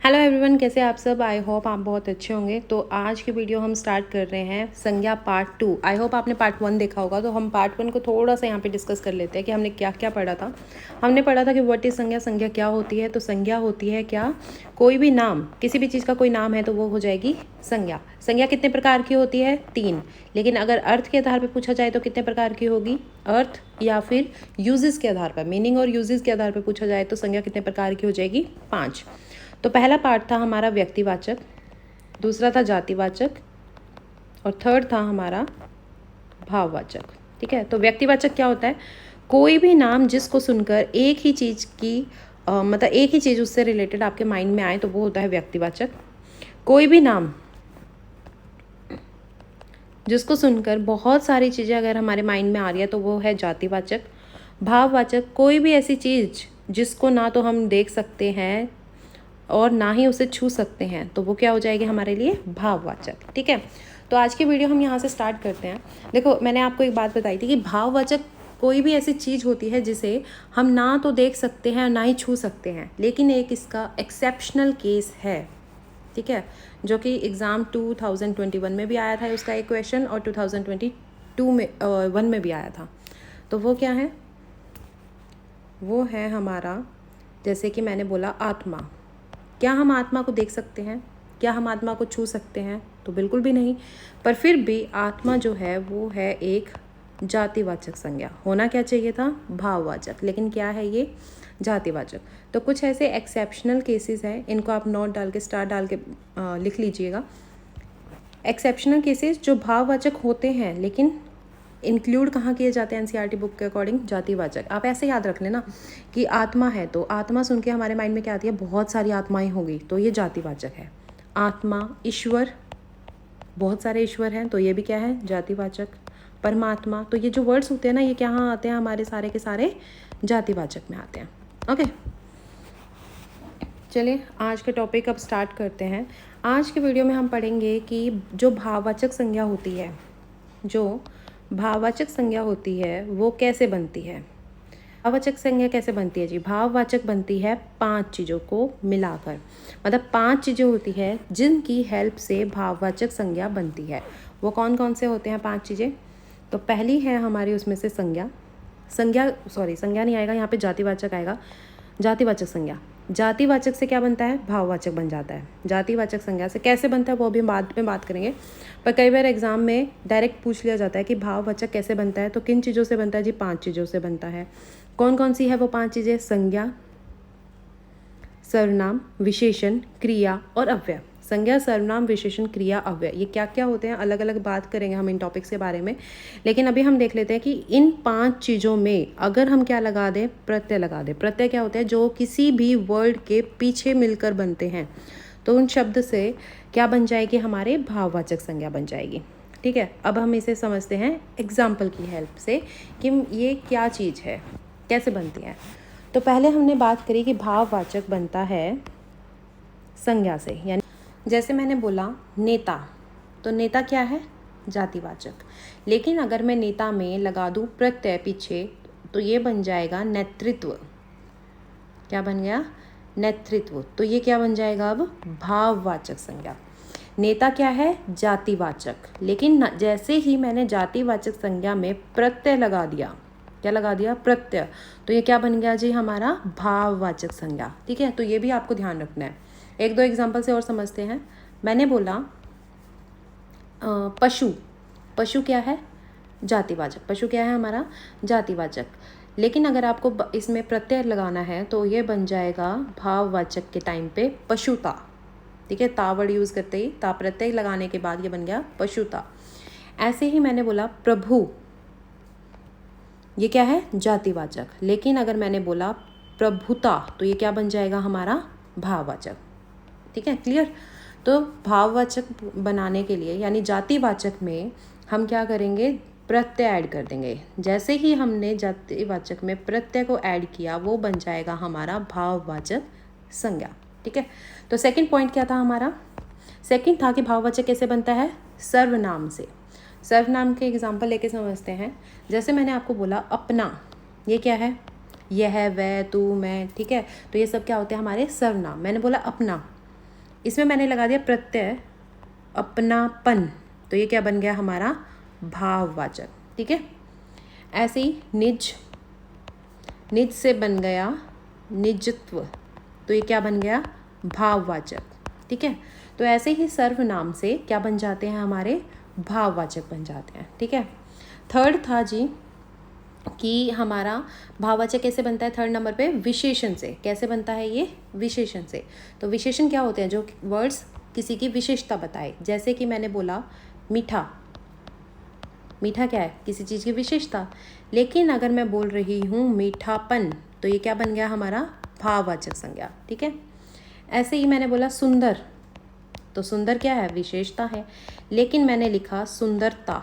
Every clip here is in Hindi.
हेलो एवरीवन, कैसे आप सब। आई होप आप बहुत अच्छे होंगे। तो आज की वीडियो हम स्टार्ट कर रहे हैं संज्ञा पार्ट 2। आई होप आपने पार्ट 1 देखा होगा, तो हम पार्ट 1 को थोड़ा सा यहाँ पे डिस्कस कर लेते हैं कि हमने क्या क्या पढ़ा था। हमने पढ़ा था कि व्हाट इज संज्ञा, संज्ञा क्या होती है। तो संज्ञा होती है क्या, कोई भी नाम, किसी भी चीज़ का कोई नाम है तो वो हो जाएगी संज्ञा। संज्ञा कितने प्रकार की होती है? 3। लेकिन अगर अर्थ के आधार पर पूछा जाए तो कितने प्रकार की होगी? अर्थ या फिर यूजेस के आधार पर, मीनिंग और यूजेस के आधार पर पूछा जाए तो संज्ञा कितने प्रकार की हो जाएगी? 5। तो पहला पार्ट था हमारा व्यक्तिवाचक, दूसरा था जातिवाचक और थर्ड था हमारा भाववाचक। ठीक है। तो व्यक्तिवाचक क्या होता है? कोई भी नाम जिसको सुनकर एक ही चीज़ की मतलब एक ही चीज़ उससे रिलेटेड आपके माइंड में आए तो वो होता है व्यक्तिवाचक। कोई भी नाम जिसको सुनकर बहुत सारी चीज़ें अगर हमारे माइंड में आ रही है तो वो है जातिवाचक। भाववाचक, कोई भी ऐसी चीज़ जिसको ना तो हम देख सकते हैं और ना ही उसे छू सकते हैं तो वो क्या हो जाएगी हमारे लिए? भाववाचक। ठीक है। तो आज की वीडियो हम यहाँ से स्टार्ट करते हैं। देखो, मैंने आपको एक बात बताई थी कि भाववाचक कोई भी ऐसी चीज़ होती है जिसे हम ना तो देख सकते हैं और ना ही छू सकते हैं, लेकिन एक इसका एक्सेप्शनल केस है। ठीक है, जो कि एग्ज़ाम 2021 में भी आया था उसका एक क्वेश्चन, और 2022 में 1 में भी आया था। तो वो क्या है? वो है हमारा, जैसे कि मैंने बोला, आत्मा। क्या हम आत्मा को देख सकते हैं? क्या हम आत्मा को छू सकते हैं? तो बिल्कुल भी नहीं। पर फिर भी आत्मा जो है वो है एक जातिवाचक संज्ञा। होना क्या चाहिए था? भाववाचक, लेकिन क्या है ये? जातिवाचक। तो कुछ ऐसे एक्सेप्शनल केसेस हैं, इनको आप नोट डाल के, स्टार डाल के लिख लीजिएगा। एक्सेप्शनल केसेस जो भाववाचक होते हैं लेकिन इंक्लूड कहाँ किए जाते हैं एनसीईआरटी बुक के अकॉर्डिंग? जातिवाचक। आप ऐसे याद रख लेना कि आत्मा है तो आत्मा सुन के हमारे माइंड में क्या आती है? बहुत सारी आत्माएं होंगी, तो ये जातिवाचक है। आत्मा, ईश्वर, बहुत सारे ईश्वर हैं तो ये भी क्या है? जातिवाचक। परमात्मा, तो ये जो वर्ड्स होते हैं ना, ये क्या आते हैं? हमारे सारे के सारे जातिवाचक में आते हैं। ओके, चलिए आज का टॉपिक अब स्टार्ट करते हैं। आज के वीडियो में हम पढ़ेंगे कि जो भाववाचक संज्ञा होती है, जो भाववाचक संज्ञा होती है वो कैसे बनती है। भाववाचक संज्ञा कैसे बनती है जी? भाववाचक बनती है 5 चीज़ों को मिलाकर। मतलब 5 चीज़ें होती है जिनकी हेल्प से भाववाचक संज्ञा बनती है। वो कौन कौन से होते हैं 5 चीज़ें? तो पहली है हमारी उसमें से संज्ञा संज्ञा नहीं आएगा यहाँ पे, जातिवाचक आएगा। जातिवाचक संज्ञा, जातिवाचक से क्या बनता है? भाववाचक बन जाता है। जातिवाचक संज्ञा से कैसे बनता है वो अभी हम बाद में बात करेंगे, पर कई बार एग्जाम में डायरेक्ट पूछ लिया जाता है कि भाववाचक कैसे बनता है। तो किन चीज़ों से बनता है जी? 5 चीज़ों से बनता है। कौन कौन सी है वो 5 चीज़ें? संज्ञा, सर्वनाम, विशेषण, क्रिया और अव्यय। संज्ञा, सर्वनाम, विशेषण, क्रिया, अव्यय, ये क्या क्या होते हैं अलग अलग बात करेंगे हम इन टॉपिक्स के बारे में। लेकिन अभी हम देख लेते हैं कि इन 5 चीज़ों में अगर हम क्या लगा दें? प्रत्यय लगा दें। प्रत्यय क्या होते हैं? जो किसी भी वर्ड के पीछे मिलकर बनते हैं, तो उन शब्द से क्या बन जाएगी? हमारे भाववाचक संज्ञा बन जाएगी। ठीक है। अब हम इसे समझते हैं एग्जाम्पल की हेल्प से कि ये क्या चीज़ है, कैसे बनती है। तो पहले हमने बात करी कि भाववाचक बनता है संज्ञा से, यानी जैसे मैंने बोला नेता, तो नेता क्या है? जातिवाचक। लेकिन अगर मैं नेता में लगा दूँ प्रत्यय पीछे तो ये बन जाएगा नेतृत्व। क्या बन गया? नेतृत्व। तो ये क्या बन जाएगा अब? भाववाचक संज्ञा। नेता क्या है? जातिवाचक। लेकिन जैसे ही मैंने जातिवाचक संज्ञा में प्रत्यय लगा दिया, क्या लगा दिया? प्रत्यय, तो ये क्या बन गया जी? हमारा भाववाचक संज्ञा। ठीक है। तो ये भी आपको ध्यान रखना है। एक दो एग्जांपल से और समझते हैं। मैंने बोला पशु, पशु क्या है? जातिवाचक। पशु क्या है हमारा? जातिवाचक। लेकिन अगर आपको इसमें प्रत्यय लगाना है तो ये बन जाएगा भाववाचक के टाइम पे पशुता। ठीक है। ता वर्ड यूज़ करते ही, ता प्रत्यय लगाने के बाद ये बन गया पशुता। ऐसे ही मैंने बोला प्रभु, ये क्या है? जातिवाचक। लेकिन अगर मैंने बोला प्रभुता तो ये क्या बन जाएगा? हमारा भाववाचक। ठीक है, क्लियर। तो भाववाचक बनाने के लिए, यानी जातिवाचक में हम क्या करेंगे? प्रत्यय ऐड कर देंगे। जैसे ही हमने जातिवाचक में प्रत्यय को ऐड किया वो बन जाएगा हमारा भाववाचक संज्ञा। ठीक है। तो सेकंड पॉइंट क्या था हमारा? सेकंड था कि भाववाचक कैसे बनता है? सर्वनाम से। सर्वनाम के एग्जाम्पल लेके समझते हैं। जैसे मैंने आपको बोला अपना, ये क्या है? यह, वह, तू, मैं। ठीक है। तो ये सब क्या होते हैं? हमारे सर्वनाम। मैंने बोला अपना, इसमें मैंने लगा दिया प्रत्यय अपनापन, तो ये क्या बन गया हमारा भाववाचक। ठीक है, ऐसे ही निज, निज से बन गया निजत्व, तो ये क्या बन गया भाववाचक। ठीक है, तो ऐसे ही सर्वनाम से क्या बन जाते हैं हमारे भाववाचक बन जाते हैं। ठीक है, थर्ड था जी कि हमारा भाववाचक कैसे बनता है, थर्ड नंबर पे विशेषण से। कैसे बनता है ये, विशेषण से। तो विशेषण क्या होते हैं, जो वर्ड्स किसी की विशेषता बताए। जैसे कि मैंने बोला मीठा, मीठा क्या है, किसी चीज़ की विशेषता। लेकिन अगर मैं बोल रही हूँ मीठापन, तो ये क्या बन गया हमारा भाववाचक संज्ञा। ठीक है, ऐसे ही मैंने बोला सुंदर, तो सुंदर क्या है, विशेषता है। लेकिन मैंने लिखा सुंदरता,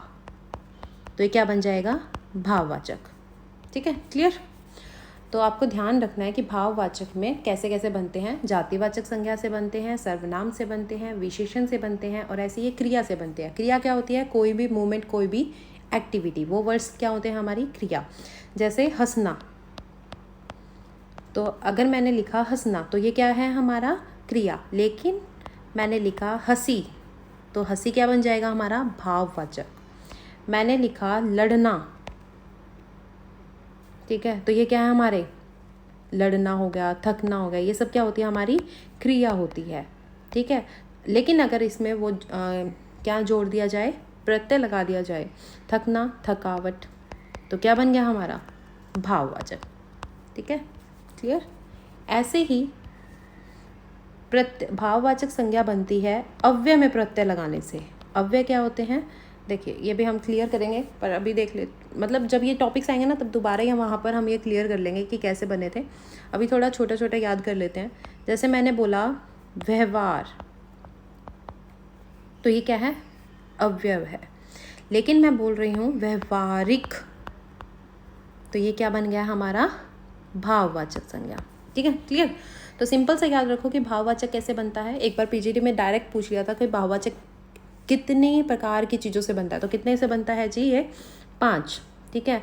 तो ये क्या बन जाएगा भाववाचक। ठीक है, क्लियर। तो आपको ध्यान रखना है कि भाववाचक में कैसे कैसे बनते हैं, जातिवाचक संज्ञा से बनते हैं, सर्वनाम से बनते हैं, विशेषण से बनते हैं, और ऐसे ये क्रिया से बनते हैं। क्रिया क्या होती है, कोई भी मूवमेंट, कोई भी एक्टिविटी, वो वर्ड्स क्या होते हैं हमारी क्रिया। जैसे हंसना, तो अगर मैंने लिखा हंसना, तो ये क्या है हमारा क्रिया। लेकिन मैंने लिखा हंसी, तो हंसी क्या बन जाएगा हमारा भाववाचक। मैंने लिखा लड़ना, ठीक है, तो ये क्या है हमारे लड़ना हो गया, थकना हो गया, ये सब क्या होती है हमारी क्रिया होती है। ठीक है, लेकिन अगर इसमें वो क्या जोड़ दिया जाए, प्रत्यय लगा दिया जाए, थकना, थकावट, तो क्या बन गया हमारा भाववाचक। ठीक है, क्लियर। ऐसे ही भाववाचक संज्ञा बनती है अव्यय में प्रत्यय लगाने से। अव्यय क्या होते हैं, देखिए ये भी हम क्लियर करेंगे, पर अभी देख ले, मतलब जब ये टॉपिक्स आएंगे ना तब दोबारा ही वहाँ पर हम ये क्लियर कर लेंगे कि कैसे बने थे। अभी थोड़ा छोटा छोटा याद कर लेते हैं। जैसे मैंने बोला व्यवहार, तो ये क्या है अव्यय है। लेकिन मैं बोल रही हूँ व्यवहारिक, तो ये क्या बन गया हमारा भाववाचक संज्ञा। ठीक है, क्लियर। तो सिंपल से याद रखो कि भाववाचक कैसे बनता है। एक बार पीजीटी में डायरेक्ट पूछ लिया था कि भाववाचक कितने प्रकार की चीज़ों से बनता है, तो कितने से बनता है जी, ये 5। ठीक है,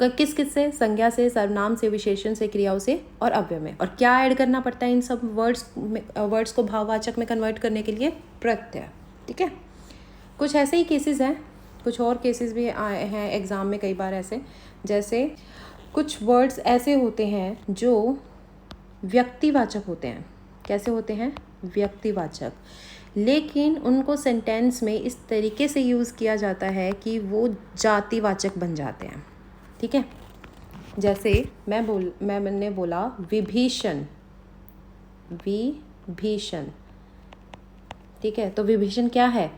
किस किस से, संज्ञा से, सर्वनाम से, विशेषण से, क्रियाओं से और अव्यय में। और क्या ऐड करना पड़ता है इन सब वर्ड्स को भाववाचक में कन्वर्ट करने के लिए, प्रत्यय। ठीक है, कुछ ऐसे ही केसेस हैं, कुछ और केसेस भी आए हैं एग्ज़ाम में कई बार ऐसे। जैसे कुछ वर्ड्स ऐसे होते हैं जो व्यक्तिवाचक होते हैं। कैसे होते हैं, व्यक्तिवाचक, लेकिन उनको सेंटेंस में इस तरीके से यूज़ किया जाता है कि वो जातिवाचक बन जाते हैं। ठीक है, जैसे मैंने बोला विभीषण, विभीषण, ठीक है, तो विभीषण क्या है,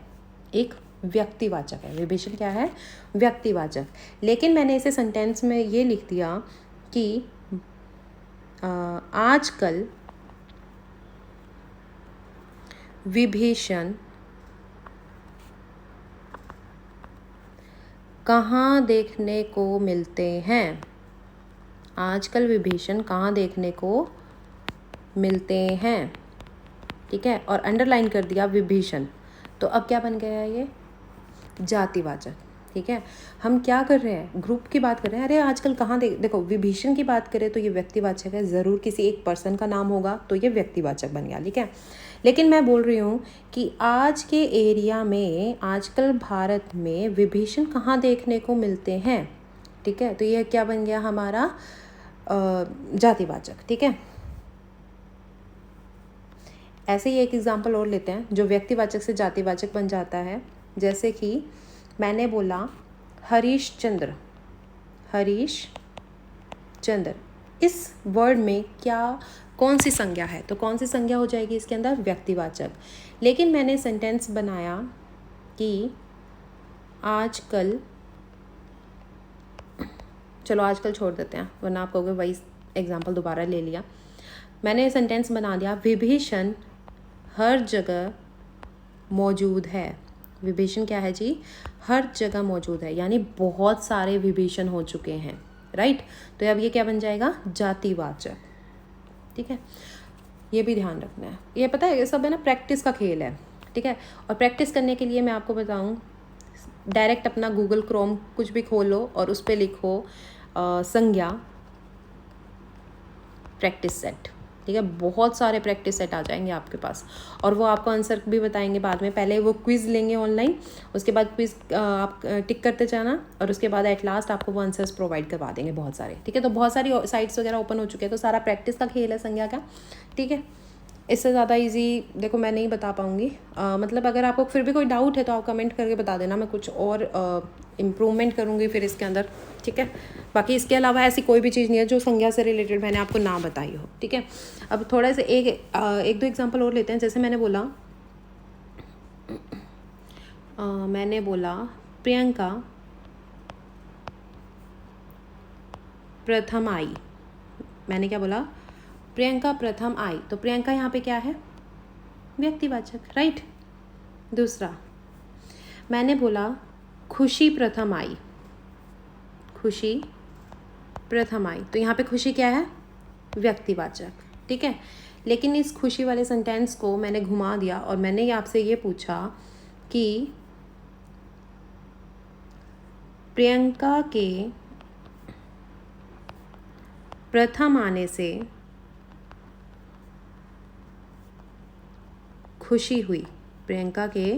एक व्यक्तिवाचक है। विभीषण क्या है, व्यक्तिवाचक। लेकिन मैंने इसे सेंटेंस में ये लिख दिया कि आजकल विभीषण कहाँ देखने को मिलते हैं। आजकल विभीषण कहाँ देखने को मिलते हैं। ठीक है, और अंडरलाइन कर दिया विभीषण, तो अब क्या बन गया है ये जातिवाचक। ठीक है, हम क्या कर रहे हैं, ग्रुप की बात कर रहे हैं। अरे आजकल कहाँ देखो, विभीषण की बात करें तो ये व्यक्तिवाचक है, ज़रूर किसी एक पर्सन का नाम होगा, तो ये व्यक्तिवाचक बन गया। ठीक है, लेकिन मैं बोल रही हूँ कि आज के एरिया में, आजकल भारत में विभीषण कहाँ देखने को मिलते हैं। ठीक है, तो ये क्या बन गया हमारा जातिवाचक। ठीक है, ऐसे ही एक एग्जाम्पल और लेते हैं जो व्यक्तिवाचक से जातिवाचक बन जाता है। जैसे कि मैंने बोला हरीश चंद्र, हरीश चंद्र, इस वर्ड में क्या कौन सी संज्ञा है, तो कौन सी संज्ञा हो जाएगी इसके अंदर, व्यक्तिवाचक। लेकिन मैंने सेंटेंस बनाया कि आजकल, चलो आजकल छोड़ देते हैं वरना आप कहोगे वही एग्जाम्पल दोबारा ले लिया। मैंने सेंटेंस बना दिया विभीषण हर जगह मौजूद है। विभीषण क्या है जी, हर जगह मौजूद है, यानी बहुत सारे विभीषण हो चुके हैं। राइट, तो अब ये क्या बन जाएगा, जातिवाचक। ठीक है, ये भी ध्यान रखना है। ये पता है ये सब है ना, प्रैक्टिस का खेल है। ठीक है, और प्रैक्टिस करने के लिए मैं आपको बताऊं, डायरेक्ट अपना गूगल क्रोम कुछ भी खोलो और उस पर लिखो संज्ञा प्रैक्टिस सेट। ठीक है। बहुत सारे प्रैक्टिस सेट आ जाएंगे आपके पास, और वो आपको आंसर भी बताएंगे बाद में। पहले वो क्विज़ लेंगे ऑनलाइन, उसके बाद क्विज़ आप टिक करते जाना, और उसके बाद एट लास्ट आपको वो आंसर्स प्रोवाइड करवा देंगे बहुत सारे, ठीक है। तो बहुत सारी साइट्स वगैरह ओपन हो चुके हैं, तो सारा प्रैक्टिस का खेल है संज्ञा का, ठीक है। इससे ज़्यादा इजी देखो मैं नहीं बता पाऊँगी। मतलब अगर आपको फिर भी कोई डाउट है तो आप कमेंट करके बता देना, मैं कुछ और इम्प्रूवमेंट करूँगी फिर इसके अंदर, ठीक है। बाकी इसके अलावा ऐसी कोई भी चीज़ नहीं है जो संज्ञा से रिलेटेड मैंने आपको ना बताई हो, ठीक है। अब थोड़ा सा एक दो एग्जांपल और लेते हैं। जैसे मैंने बोला प्रियंका प्रथम आई। मैंने क्या बोला? प्रियंका प्रथम आई। तो प्रियंका यहाँ पे क्या है? व्यक्तिवाचक, राइट। दूसरा मैंने बोला खुशी प्रथम आई। खुशी प्रथम आई, तो यहाँ पे खुशी क्या है? व्यक्तिवाचक, ठीक है। लेकिन इस खुशी वाले सेंटेंस को मैंने घुमा दिया और मैंने आपसे ये पूछा कि प्रियंका के प्रथम आने से खुशी हुई। प्रियंका के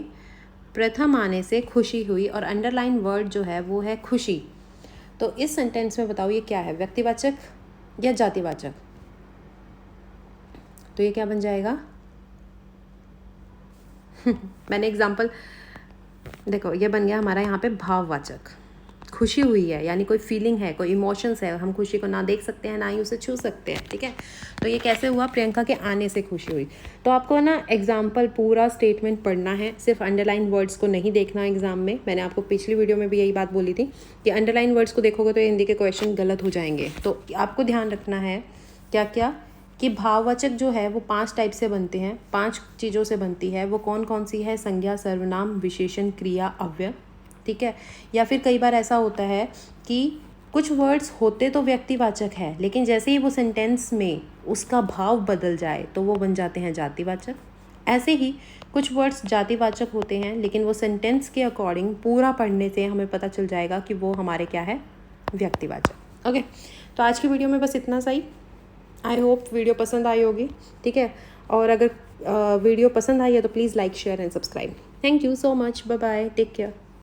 प्रथम आने से खुशी हुई, और अंडरलाइन वर्ड जो है वो है खुशी। तो इस सेंटेंस में बताओ ये क्या है? व्यक्तिवाचक या जातिवाचक? तो ये क्या बन जाएगा? मैंने एग्जाम्पल देखो, ये बन गया हमारा यहाँ पे भाववाचक। खुशी हुई है यानी कोई फीलिंग है, कोई इमोशंस है, हम खुशी को ना देख सकते हैं ना ही उसे छू सकते हैं, ठीक है। तो ये कैसे हुआ? प्रियंका के आने से खुशी हुई। तो आपको ना एग्जाम्पल पूरा स्टेटमेंट पढ़ना है, सिर्फ अंडरलाइन वर्ड्स को नहीं देखना एग्जाम में। मैंने आपको पिछली वीडियो में भी यही बात बोली थी कि अंडरलाइन वर्ड्स को देखोगे तो हिंदी के क्वेश्चन गलत हो जाएंगे। तो आपको ध्यान रखना है क्या क्या, कि भाववाचक जो है वो 5 टाइप से बनते हैं, 5 चीज़ों से बनती है। वो कौन कौन सी है? संज्ञा, सर्वनाम, विशेषण, क्रिया, अव्यय, ठीक है। या फिर कई बार ऐसा होता है कि कुछ वर्ड्स होते तो व्यक्तिवाचक है, लेकिन जैसे ही वो सेंटेंस में उसका भाव बदल जाए तो वो बन जाते हैं जातिवाचक। ऐसे ही कुछ वर्ड्स जातिवाचक होते हैं, लेकिन वो सेंटेंस के अकॉर्डिंग पूरा पढ़ने से हमें पता चल जाएगा कि वो हमारे क्या है? व्यक्तिवाचक। ओके, तो आज की वीडियो में बस इतना सही। आई होप वीडियो पसंद आई होगी, ठीक है। और अगर वीडियो पसंद आई है तो please like, share and subscribe. Thank you so much, bye bye, take care.